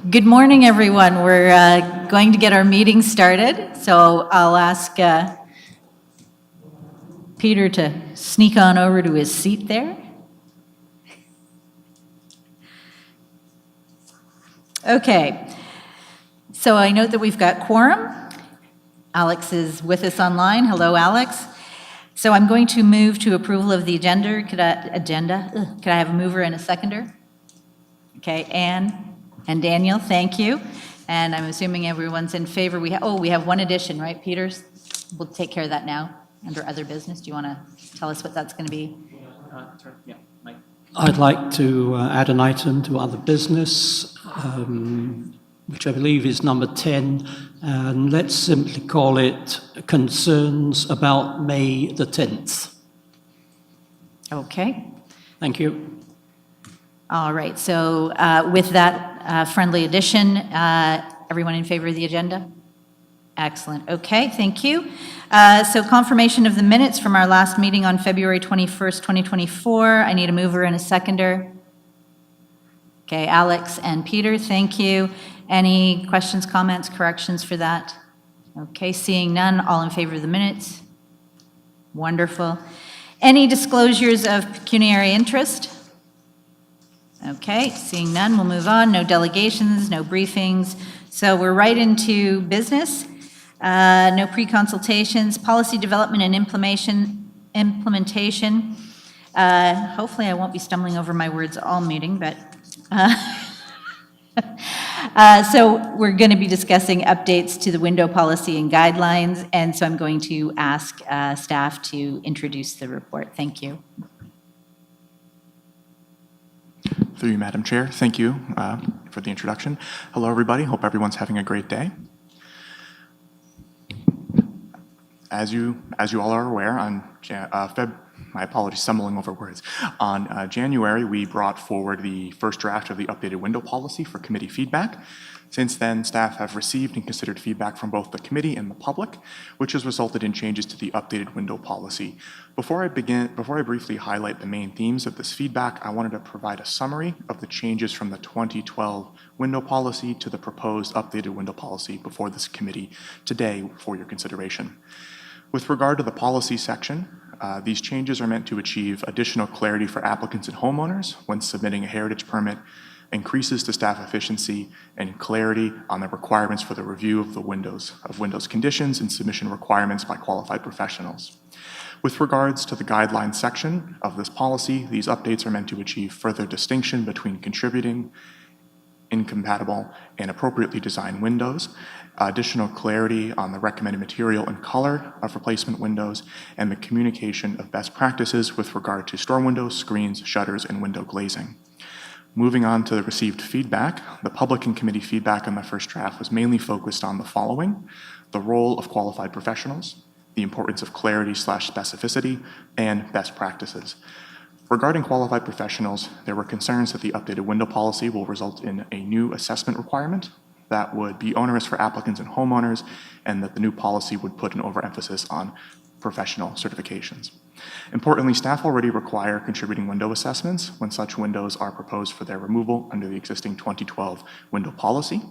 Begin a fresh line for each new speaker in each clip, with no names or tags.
Good morning, everyone. We're going to get our meeting started, so I'll ask Peter to sneak on over to his seat there. Okay, so I note that we've got quorum. Alex is with us online. Hello, Alex. So I'm going to move to approval of the agenda. Could I have a mover and a seconder? Okay, Anne and Daniel, thank you. And I'm assuming everyone's in favor. We have one addition, right, Peters? We'll take care of that now under other business. Do you want to tell us what that's going to be?
Yeah, Mike. I'd like to add an item to other business, which I believe is number 10, and let's simply call it concerns about May the 10th.
Okay.
Thank you.
All right, so with that friendly addition, everyone in favor of the agenda? Excellent. Okay, thank you. So confirmation of the minutes from our last meeting on February 21st, 2024. I need a mover and a seconder. Okay, Alex and Peter, thank you. Any questions, comments, corrections for that? Okay, seeing none, all in favor of the minutes? Wonderful. Any disclosures of pecuniary interest? Okay, seeing none, we'll move on. No delegations, no briefings. So we're right into business. No pre-consultations, policy development and implementation. Hopefully I won't be stumbling over my words all meeting, but so we're going to be discussing updates to the window policy and guidelines, and so I'm going to ask staff to introduce the report. Thank you.
Through you, Madam Chair, thank you for the introduction. Hello, everybody. Hope everyone's having a great day. As you all are aware, on my apologies, stumbling over words. On January, we brought forward the first draft of the updated window policy for committee feedback. Since then, staff have received and considered feedback from both the committee and the public, which has resulted in changes to the updated window policy. Before I briefly highlight the main themes of this feedback, I wanted to provide a summary of the changes from the 2012 window policy to the proposed updated window policy before this committee today for your consideration. With regard to the policy section, these changes are meant to achieve additional clarity for applicants and homeowners when submitting a heritage permit, increases to staff efficiency, and clarity on the requirements for the review of the windows conditions and submission requirements by qualified professionals. With regards to the guidelines section of this policy, these updates are meant to achieve further distinction between contributing, incompatible, and appropriately designed windows, additional clarity on the recommended material and color of replacement windows, and the communication of best practices with regard to storm windows, screens, shutters, and window glazing. Moving on to the received feedback, the public and committee feedback on the first draft was mainly focused on the following: the role of qualified professionals, the importance of clarity/specificity, and best practices. Regarding qualified professionals, there were concerns that the updated window policy will result in a new assessment requirement that would be onerous for applicants and homeowners, and that the new policy would put an overemphasis on professional certifications. Importantly, staff already require contributing window assessments when such windows are proposed for their removal under the existing 2012 window policy.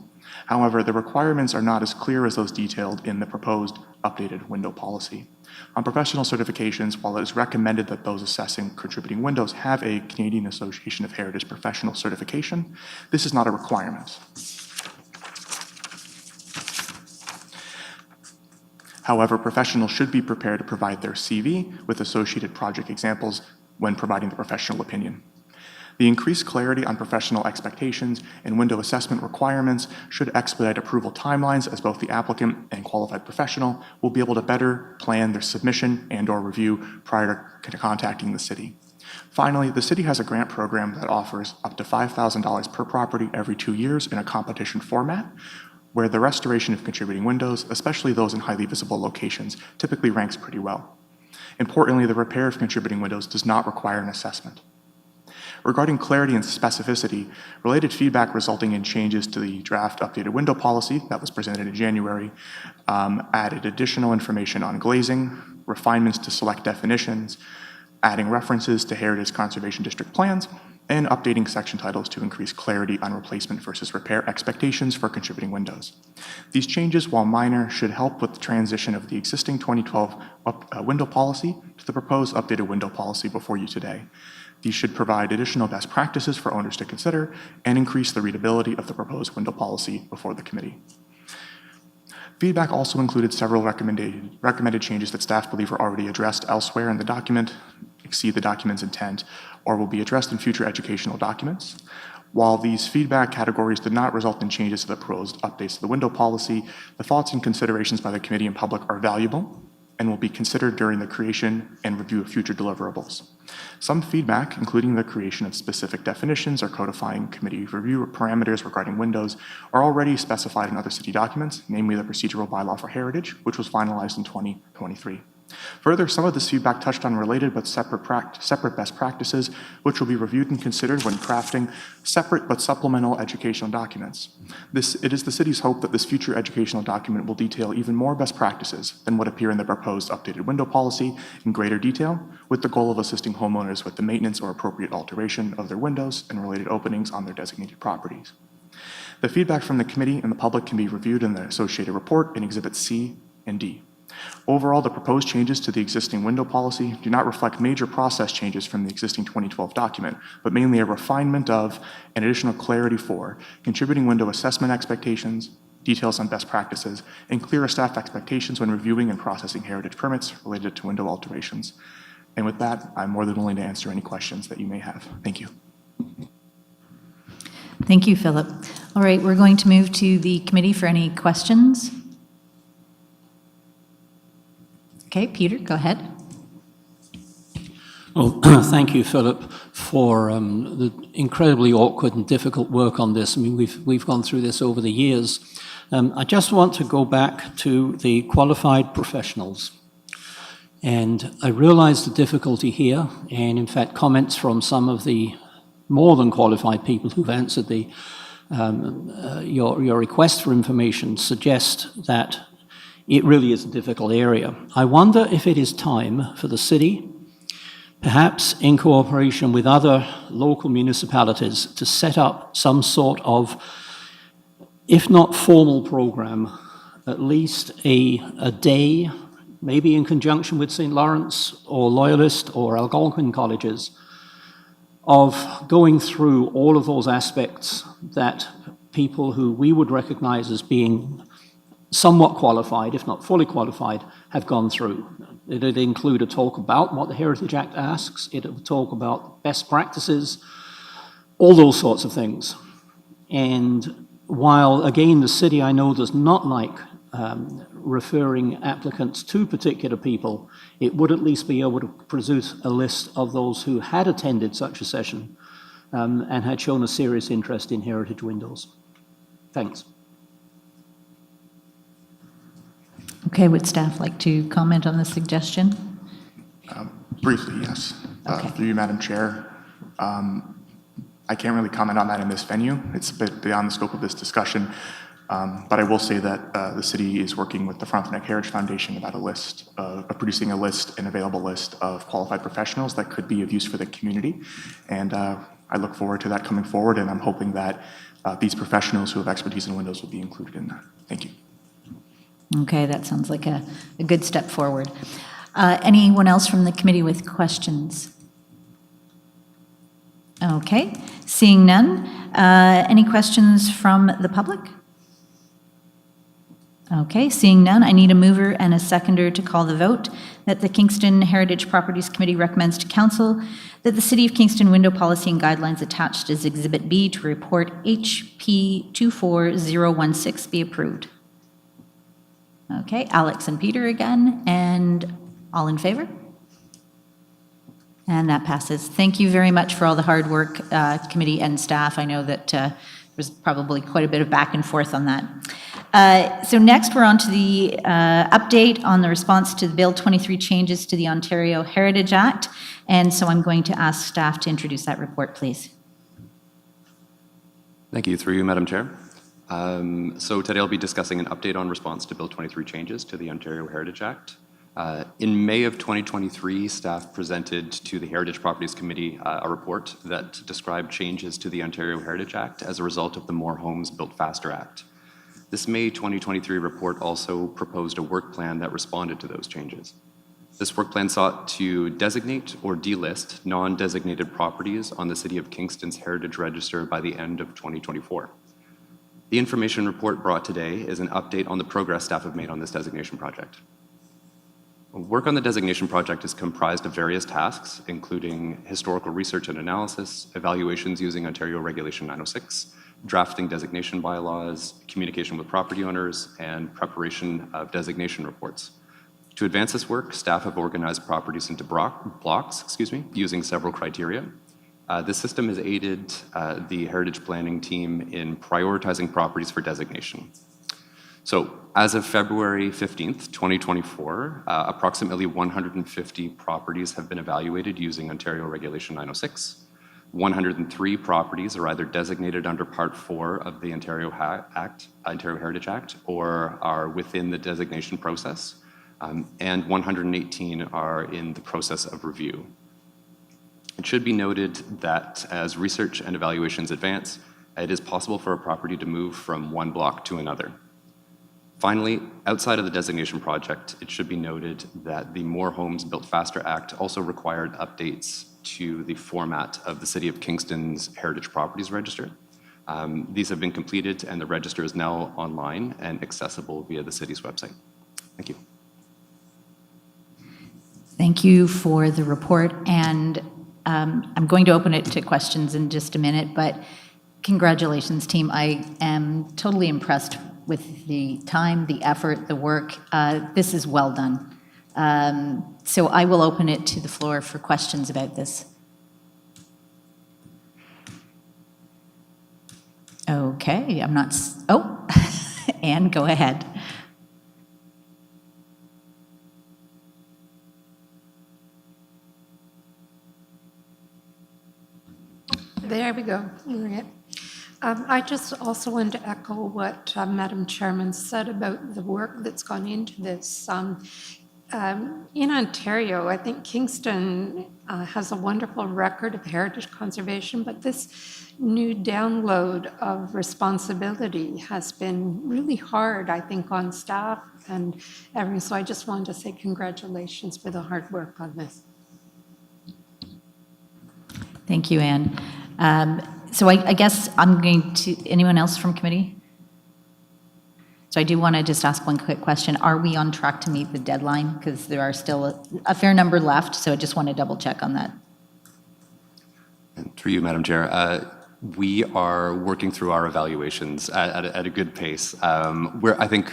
However, the requirements are not as clear as those detailed in the proposed updated window policy. On professional certifications, while it is recommended that those assessing contributing windows have a Canadian Association of Heritage professional certification, this is not a requirement. However, professionals should be prepared to provide their CV with associated project examples when providing the professional opinion. The increased clarity on professional expectations and window assessment requirements should expedite approval timelines, as both the applicant and qualified professional will be able to better plan their submission and/or review prior to contacting the city. Finally, the city has a grant program that offers up to $5,000 per property every 2 years in a competition format, where the restoration of contributing windows, especially those in highly visible locations, typically ranks pretty well. Importantly, the repair of contributing windows does not require an assessment. Regarding clarity and specificity, related feedback resulting in changes to the draft updated window policy that was presented in January added additional information on glazing, refinements to select definitions, adding references to Heritage Conservation District plans, and updating section titles to increase clarity on replacement versus repair expectations for contributing windows. These changes, while minor, should help with the transition of the existing 2012 window policy to the proposed updated window policy before you today. These should provide additional best practices for owners to consider and increase the readability of the proposed window policy before the committee. Feedback also included several recommended changes that staff believe are already addressed elsewhere in the document, exceed the document's intent, or will be addressed in future educational documents. While these feedback categories did not result in changes to the proposed updates to the window policy, the thoughts and considerations by the committee and public are valuable and will be considered during the creation and review of future deliverables. Some feedback, including the creation of specific definitions or codifying committee review parameters regarding windows, are already specified in other city documents, namely the procedural bylaw for heritage, which was finalized in 2023. Further, some of this feedback touched on related but separate best practices, which will be reviewed and considered when crafting separate but supplemental educational documents. It is the city's hope that this future educational document will detail even more best practices than what appear in the proposed updated window policy in greater detail, with the goal of assisting homeowners with the maintenance or appropriate alteration of their windows and related openings on their designated properties. The feedback from the committee and the public can be reviewed in the associated report in Exhibits C and D. Overall, the proposed changes to the existing window policy do not reflect major process changes from the existing 2012 document, but mainly a refinement of and additional clarity for contributing window assessment expectations, details on best practices, and clearer staff expectations when reviewing and processing heritage permits related to window alterations. And with that, I'm more than willing to answer any questions that you may have. Thank you.
Thank you, Philip. All right, we're going to move to the committee for any questions. Okay, Peter, go ahead.
Well, thank you, Philip, for the incredibly awkward and difficult work on this. I mean, we've gone through this over the years. I just want to go back to the qualified professionals. And I realize the difficulty here, and in fact, comments from some of the more than qualified people who've answered your request for information suggest that it really is a difficult area. I wonder if it is time for the city, perhaps in cooperation with other local municipalities, to set up some sort of, if not formal program, at least a day, maybe in conjunction with St. Lawrence or Loyalist or Algonquin colleges, of going through all of those aspects that people who we would recognize as being somewhat qualified, if not fully qualified, have gone through. It would include a talk about what the Heritage Act asks, it would talk about best practices, all those sorts of things. And while, again, the city, I know, does not like referring applicants to particular people, it would at least be able to produce a list of those who had attended such a session and had shown a serious interest in heritage windows. Thanks.
Okay, would staff like to comment on the suggestion?
Briefly, yes.
Okay.
Through you, Madam Chair. I can't really comment on that in this venue. It's a bit beyond the scope of this discussion. But I will say that the city is working with the Frontenac Heritage Foundation about a list, producing a list, an available list of qualified professionals that could be of use for the community. And I look forward to that coming forward, and I'm hoping that these professionals who have expertise in windows will be included in that. Thank you.
Okay, that sounds like a good step forward. Anyone else from the committee with questions? Okay, seeing none. Any questions from the public? Okay, seeing none, I need a mover and a seconder to call the vote that the Kingston Heritage Properties Committee recommends to Council that the City of Kingston window policy and guidelines attached as Exhibit B to Report HP 24016 be approved. Okay, Alex and Peter again, and all in favor? And that passes. Thank you very much for all the hard work, committee and staff. I know that there's probably quite a bit of back and forth on that. So next, we're on to the update on the response to the Bill 23 changes to the Ontario Heritage Act. And so I'm going to ask staff to introduce that report, please.
Thank you. Through you, Madam Chair. So today I'll be discussing an update on response to Bill 23 changes to the Ontario Heritage Act. In May of 2023, staff presented to the Heritage Properties Committee a report that described changes to the Ontario Heritage Act as a result of the More Homes Built Faster Act. This May 2023 report also proposed a work plan that responded to those changes. This work plan sought to designate or delist non-designated properties on the City of Kingston's Heritage Register by the end of 2024. The information report brought today is an update on the progress staff have made on this designation project. Work on the designation project is comprised of various tasks, including historical research and analysis, evaluations using Ontario Regulation 906, drafting designation bylaws, communication with property owners, and preparation of designation reports. To advance this work, staff have organized properties into blocks, using several criteria. This system has aided the heritage planning team in prioritizing properties for designation. So, as of February 15th, 2024, approximately 150 properties have been evaluated using Ontario Regulation 906. 103 properties are either designated under Part 4 of the Ontario Heritage Act, or are within the designation process, and 118 are in the process of review. It should be noted that as research and evaluations advance, it is possible for a property to move from one block to another. Finally, outside of the designation project, it should be noted that the More Homes Built Faster Act also required updates to the format of the City of Kingston's Heritage Properties Register. These have been completed, and the register is now online and accessible via the city's website. Thank you.
Thank you for the report, and I'm going to open it to questions in just a minute, but congratulations, team. I am totally impressed with the time, the effort, the work. This is well done. So I will open it to the floor for questions about this. Okay, I'm not, oh, Anne, go ahead.
There we go. I just also want to echo what Madam Chairman said about the work that's gone into this. In Ontario, I think Kingston has a wonderful record of heritage conservation, but this new download of responsibility has been really hard, I think, on staff and everything. So I just wanted to say congratulations for the hard work on this.
Thank you, Anne. So I guess I'm going to, anyone else from committee? So I do want to just ask one quick question. Are we on track to meet the deadline? Because there are still a fair number left, so I just want to double check on that.
And through you, Madam Chair, we are working through our evaluations at a good pace. I think,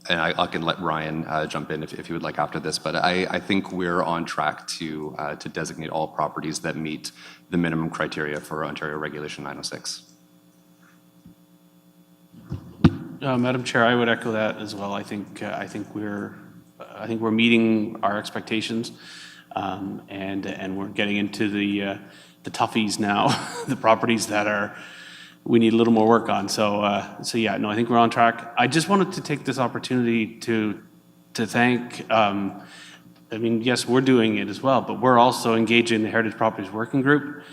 and I can let Ryan jump in if he would like after this, but I think we're on track to designate all properties that meet the minimum criteria for Ontario Regulation 906.
Madam Chair, I would echo that as well. I think we're meeting our expectations, and we're getting into the toughies now, the properties that we need a little more work on. So yeah, no, I think we're on track. I just wanted to take this opportunity to thank. I mean, yes, we're doing it as well, but we're also engaging the Heritage Properties Working Group,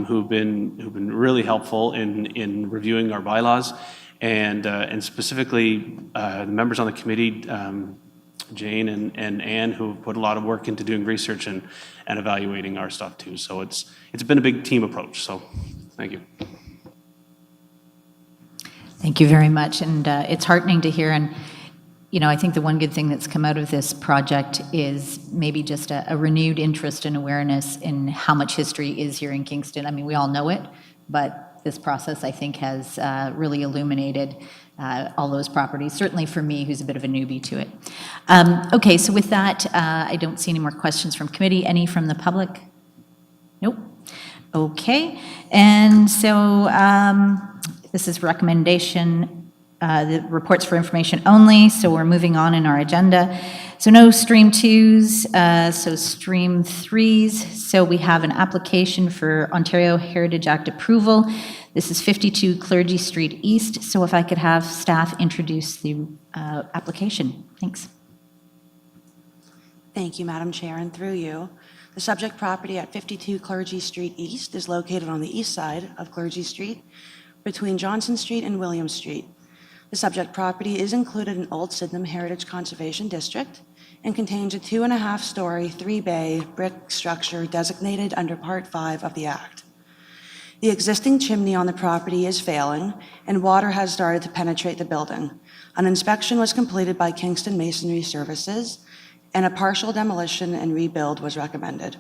who've been really helpful in reviewing our bylaws, and specifically the members on the committee, Jane and Anne, who have put a lot of work into doing research and evaluating our stuff too. So it's been a big team approach. So thank you.
Thank you very much, and it's heartening to hear. And I think the one good thing that's come out of this project is maybe just a renewed interest and awareness in how much history is here in Kingston. I mean, we all know it, but this process, I think, has really illuminated all those properties, certainly for me, who's a bit of a newbie to it. Okay, so with that, I don't see any more questions from committee. Any from the public? Nope. Okay, and so this is recommendation, the reports for information only, so we're moving on in our agenda. So no stream 2s, so stream 3s. So we have an application for Ontario Heritage Act approval. This is 52 Clergy Street East. So if I could have staff introduce the application. Thanks.
Thank you, Madam Chair, and through you. The subject property at 52 Clergy Street East is located on the east side of Clergy Street between Johnson Street and William Street. The subject property is included in Old Sydenham Heritage Conservation District and contains a 2.5-story, 3-bay brick structure designated under Part 5 of the Act. The existing chimney on the property is failing, and water has started to penetrate the building. An inspection was completed by Kingston Masonry Services, and a partial demolition and rebuild was recommended.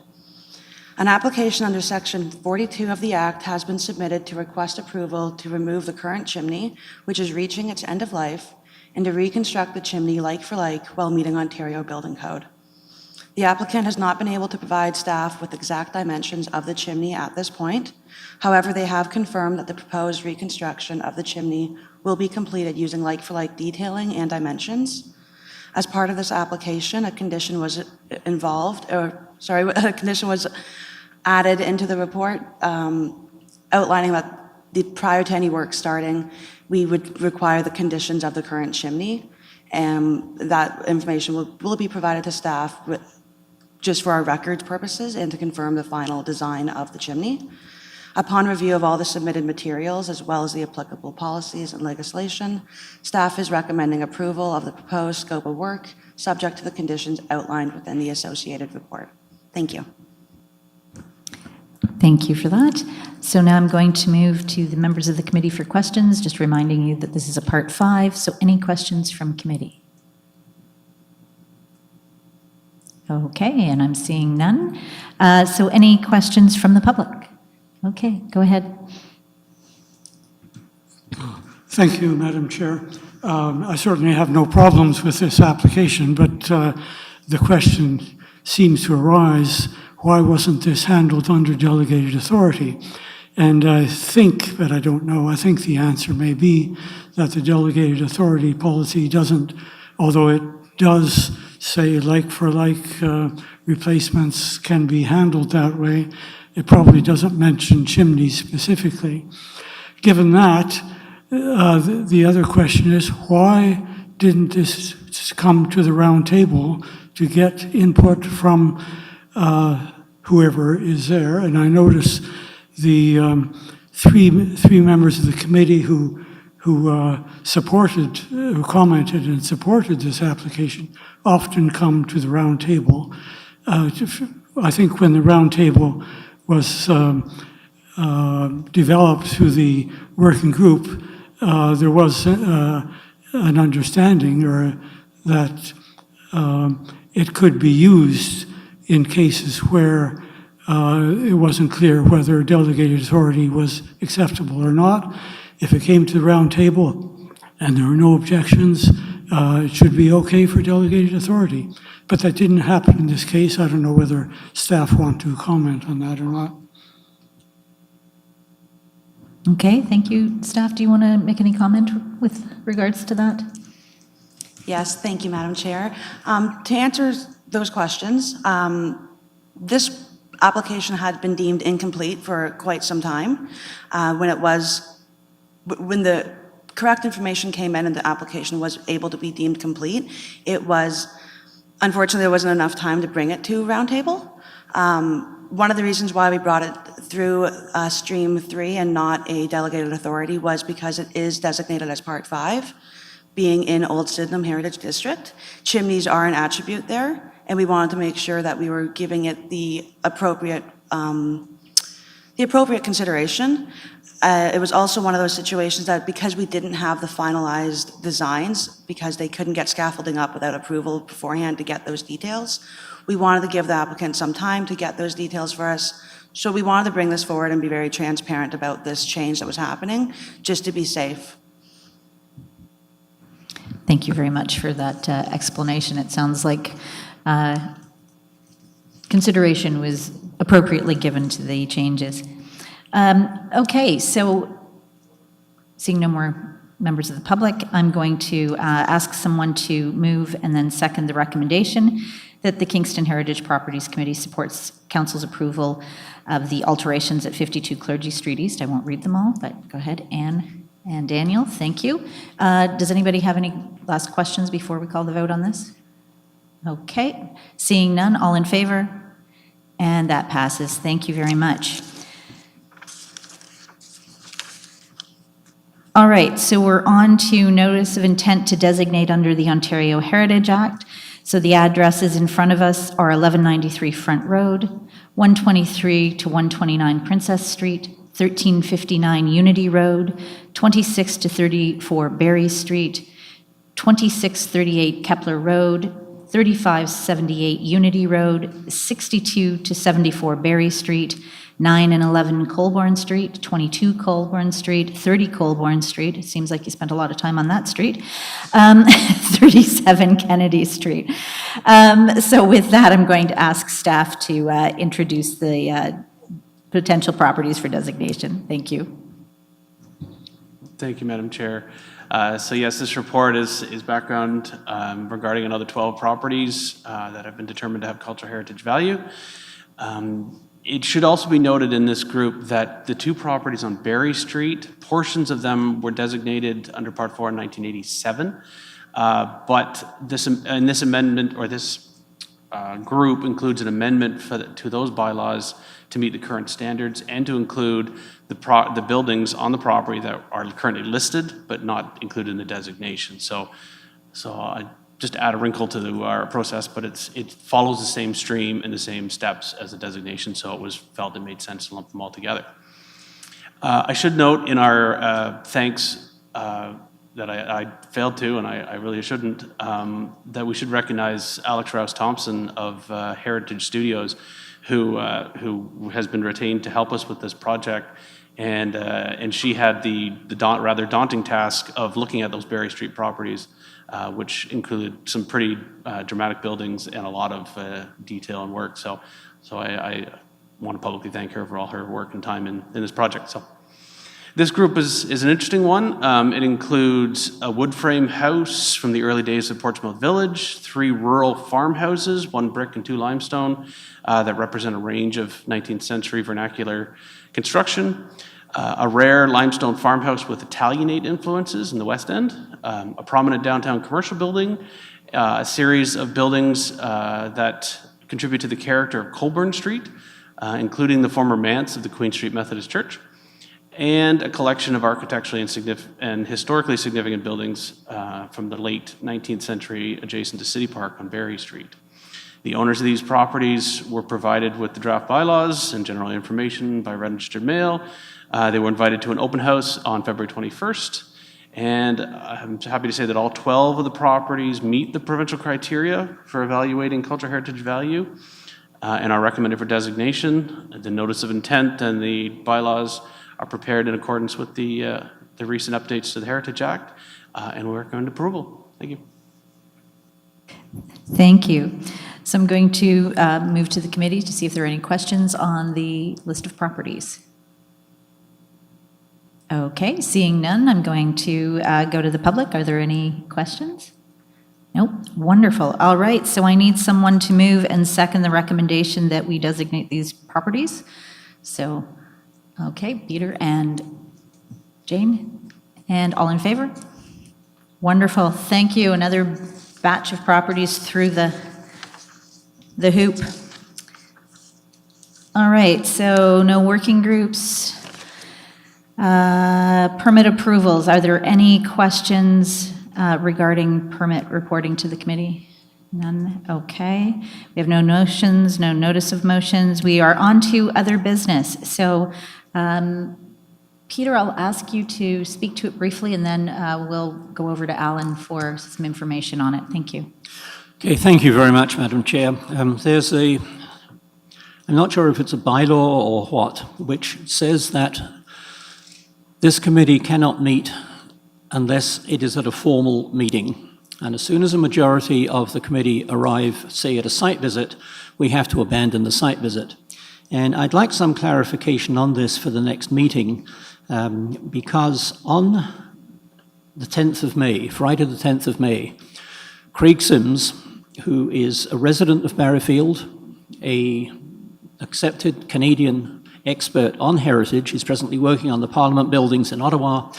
An application under Section 42 of the Act has been submitted to request approval to remove the current chimney, which is reaching its end of life, and to reconstruct the chimney like for like while meeting Ontario Building Code. The applicant has not been able to provide staff with exact dimensions of the chimney at this point. However, they have confirmed that the proposed reconstruction of the chimney will be completed using like for like detailing and dimensions. As part of this application, a condition was added into the report outlining that prior to any work starting, we would require the conditions of the current chimney, and that information will be provided to staff just for our records purposes and to confirm the final design of the chimney. Upon review of all the submitted materials, as well as the applicable policies and legislation, staff is recommending approval of the proposed scope of work, subject to the conditions outlined within the associated report. Thank you.
Thank you for that. So now I'm going to move to the members of the committee for questions, just reminding you that this is a Part 5, so any questions from committee? Okay, and I'm seeing none. So any questions from the public? Okay, go ahead.
Thank you, Madam Chair. I certainly have no problems with this application, but the question seems to arise, why wasn't this handled under delegated authority? And I think, but I don't know, I think the answer may be that the delegated authority policy doesn't, although it does say like for like replacements can be handled that way, it probably doesn't mention chimneys specifically. Given that, the other question is, why didn't this come to the round table to get input from whoever is there? And I notice the three members of the committee who commented and supported this application often come to the round table. I think when the round table was developed through the working group, there was an understanding that it could be used in cases where it wasn't clear whether delegated authority was acceptable or not. If it came to the round table and there were no objections, it should be okay for delegated authority. But that didn't happen in this case. I don't know whether staff want to comment on that or not.
Okay, thank you. Staff, do you want to make any comment with regards to that?
Yes, thank you, Madam Chair. To answer those questions, this application had been deemed incomplete for quite some time. When the correct information came in and the application was able to be deemed complete, unfortunately, there wasn't enough time to bring it to Roundtable. One of the reasons why we brought it through Stream 3 and not a delegated authority was because it is designated as Part 5, being in Old Sydenham Heritage District. Chimneys are an attribute there, and we wanted to make sure that we were giving it the appropriate consideration. It was also one of those situations that because we didn't have the finalized designs, because they couldn't get scaffolding up without approval beforehand to get those details, we wanted to give the applicant some time to get those details for us. So we wanted to bring this forward and be very transparent about this change that was happening, just to be safe.
Thank you very much for that explanation. It sounds like consideration was appropriately given to the changes. Okay, so seeing no more members of the public, I'm going to ask someone to move and then second the recommendation that the Kingston Heritage Properties Committee supports Council's approval of the alterations at 52 Clergy Street East. I won't read them all, but go ahead, Anne and Daniel, thank you. Does anybody have any last questions before we call the vote on this? Okay, seeing none, all in favor? And that passes. Thank you very much. All right, so we're on to notice of intent to designate under the Ontario Heritage Act. So the addresses in front of us are 1193 Front Road, 123 to 129 Princess Street, 1359 Unity Road, 26 to 34 Berry Street, 2638 Kepler Road, 3578 Unity Road, 62 to 74 Berry Street, 9 and 11 Colborne Street, 22 Colborne Street, 30 Colborne Street, it seems like you spent a lot of time on that street, 37 Kennedy Street. So with that, I'm going to ask staff to introduce the potential properties for designation. Thank you.
Thank you, Madam Chair. So yes, this report is background regarding another 12 properties that have been determined to have cultural heritage value. It should also be noted in this group that the two properties on Berry Street, portions of them were designated under Part 4 in 1987, but this amendment, or this group includes an amendment to those bylaws to meet the current standards and to include the buildings on the property that are currently listed but not included in the designation. So I just add a wrinkle to our process, but it follows the same stream and the same steps as the designation, so it was felt it made sense to lump them all together. I should note in our thanks that I failed to, and I really shouldn't, that we should recognize Alex Rouse-Thompson of Heritage Studios, who has been retained to help us with this project. And she had the rather daunting task of looking at those Berry Street properties, which included some pretty dramatic buildings and a lot of detail and work. So I want to publicly thank her for all her work and time in this project. So this group is an interesting one. It includes a wood frame house from the early days of Portsmouth Village, 3 rural farmhouses, 1 brick and 2 limestone, that represent a range of 19th century vernacular construction, a rare limestone farmhouse with Italianate influences in the West End, a prominent downtown commercial building, a series of buildings that contribute to the character of Colborne Street, including the former manse of the Queen Street Methodist Church, and a collection of architecturally and historically significant buildings from the late 19th century adjacent to City Park on Berry Street. The owners of these properties were provided with the draft bylaws and general information by registered mail. They were invited to an open house on February 21st, and I'm happy to say that all 12 of the properties meet the provincial criteria for evaluating cultural heritage value and are recommended for designation. The notice of intent and the bylaws are prepared in accordance with the recent updates to the Heritage Act, and we recommend approval. Thank you.
Thank you. So I'm going to move to the committee to see if there are any questions on the list of properties. Okay, seeing none, I'm going to go to the public. Are there any questions? Nope. Wonderful. All right, so I need someone to move and second the recommendation that we designate these properties. So, okay, Peter and Jane, and all in favor? Wonderful. Thank you. Another batch of properties through the hoop. All right, so no working groups. Permit approvals. Are there any questions regarding permit reporting to the committee? None? Okay. We have no motions, no notice of motions. We are on to other business. So, Peter, I'll ask you to speak to it briefly, and then we'll go over to Alan for some information on it. Thank you.
Okay, thank you very much, Madam Chair. I'm not sure if it's a bylaw or what, which says that this committee cannot meet unless it is at a formal meeting. And as soon as a majority of the committee arrive, say at a site visit, we have to abandon the site visit. And I'd like some clarification on this for the next meeting, because on the 10th of May, Friday the 10th of May, Craig Sims, who is a resident of Barrowfield, an accepted Canadian expert on heritage, is presently working on the Parliament buildings in Ottawa,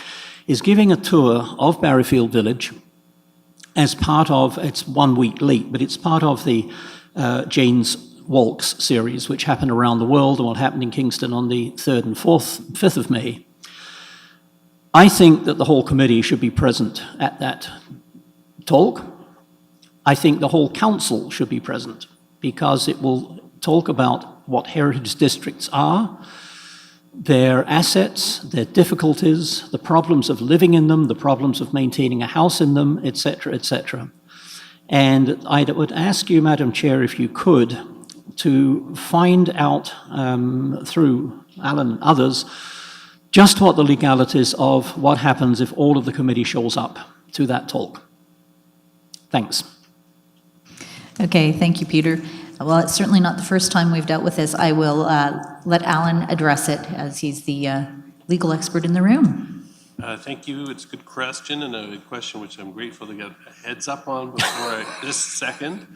is giving a tour of Barrowfield Village as part of, it's 1 week late, but it's part of the Jane's Walks series, which happen around the world and what happened in Kingston on the 3rd and 5th of May. I think that the whole committee should be present at that talk. I think the whole council should be present because it will talk about what heritage districts are, their assets, their difficulties, the problems of living in them, the problems of maintaining a house in them, etc., etc. And I would ask you, Madam Chair, if you could, to find out through Alan and others just what the legalities of what happens if all of the committee shows up to that talk. Thanks.
Okay, thank you, Peter. Well, it's certainly not the first time we've dealt with this. I will let Alan address it as he's the legal expert in the room.
Thank you. It's a good question and a question which I'm grateful to get a heads up on before this second.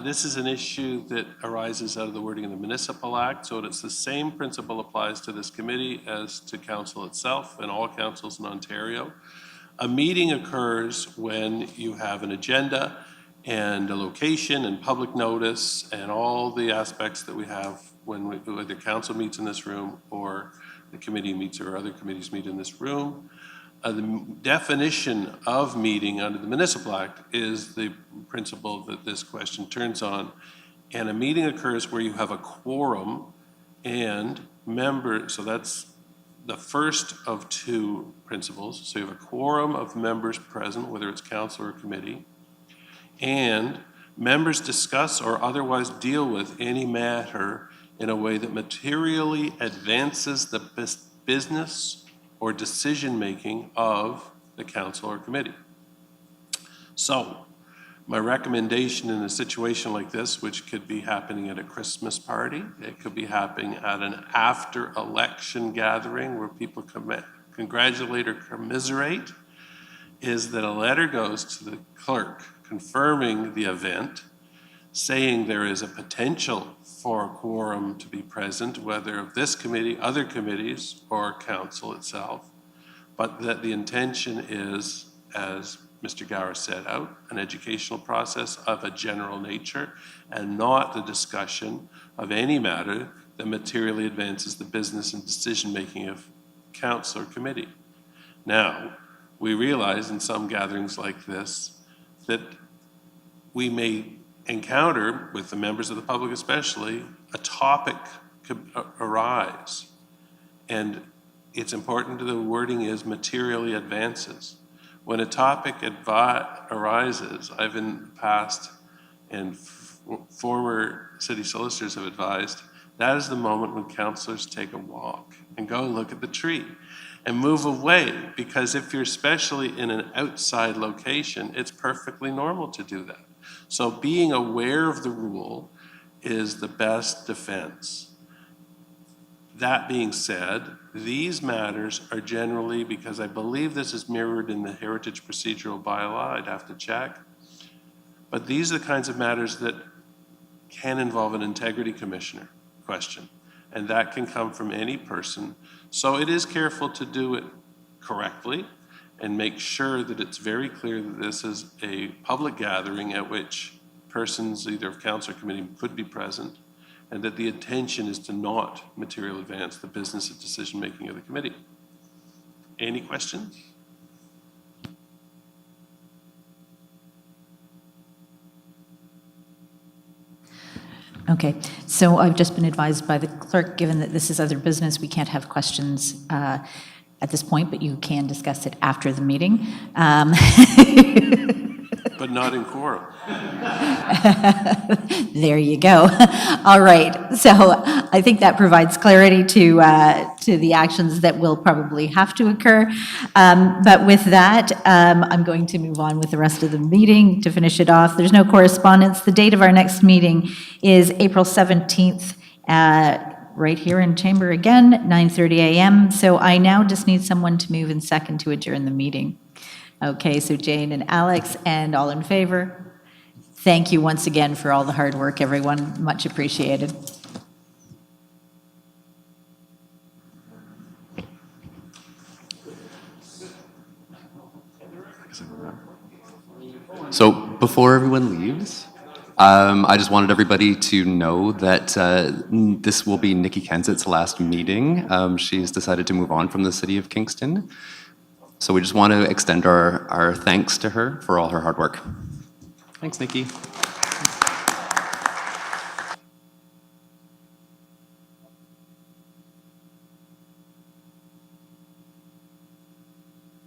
This is an issue that arises out of the wording of the Municipal Act, so it's the same principle applies to this committee as to council itself and all councils in Ontario. A meeting occurs when you have an agenda and a location and public notice and all the aspects that we have when whether council meets in this room or the committee meets or other committees meet in this room. The definition of meeting under the Municipal Act is the principle that this question turns on. And a meeting occurs where you have a quorum and members, so that's the first of two principles. So you have a quorum of members present, whether it's council or committee, and members discuss or otherwise deal with any matter in a way that materially advances the business or decision-making of the council or committee. So, my recommendation in a situation like this, which could be happening at a Christmas party, it could be happening at an after-election gathering where people congratulate or commiserate, is that a letter goes to the clerk confirming the event, saying there is a potential for a quorum to be present, whether of this committee, other committees, or council itself, but that the intention is, as Mr. Gower set out, an educational process of a general nature and not the discussion of any matter that materially advances the business and decision-making of council or committee. Now, we realize in some gatherings like this that we may encounter, with the members of the public especially, a topic could arise. And it's important that the wording is materially advances. When a topic arises, I've in the past, and former city solicitors have advised, that is the moment when councillors take a walk and go look at the tree and move away, because if you're especially in an outside location, it's perfectly normal to do that. So being aware of the rule is the best defense. That being said, these matters are generally, because I believe this is mirrored in the Heritage Procedural Bylaw, I'd have to check, but these are the kinds of matters that can involve an integrity commissioner question, and that can come from any person. So it is careful to do it correctly and make sure that it's very clear that this is a public gathering at which persons, either of council or committee, could be present, and that the intention is to not materially advance the business of decision-making of the committee. Any questions?
Okay, so I've just been advised by the clerk, given that this is other business, we can't have questions at this point, but you can discuss it after the meeting.
But not in quorum.
There you go. All right, so I think that provides clarity to the actions that will probably have to occur. But with that, I'm going to move on with the rest of the meeting to finish it off. There's no correspondence. The date of our next meeting is April 17th, right here in chamber again, 9:30 a.m. So I now just need someone to move and second to adjourn the meeting. Okay, so Jane and Alex, and all in favor? Thank you once again for all the hard work, everyone. Much appreciated.
So before everyone leaves, I just wanted everybody to know that this will be Nikki Kensit's last meeting. She's decided to move on from the city of Kingston. So we just want to extend our thanks to her for all her hard work. Thanks, Nikki.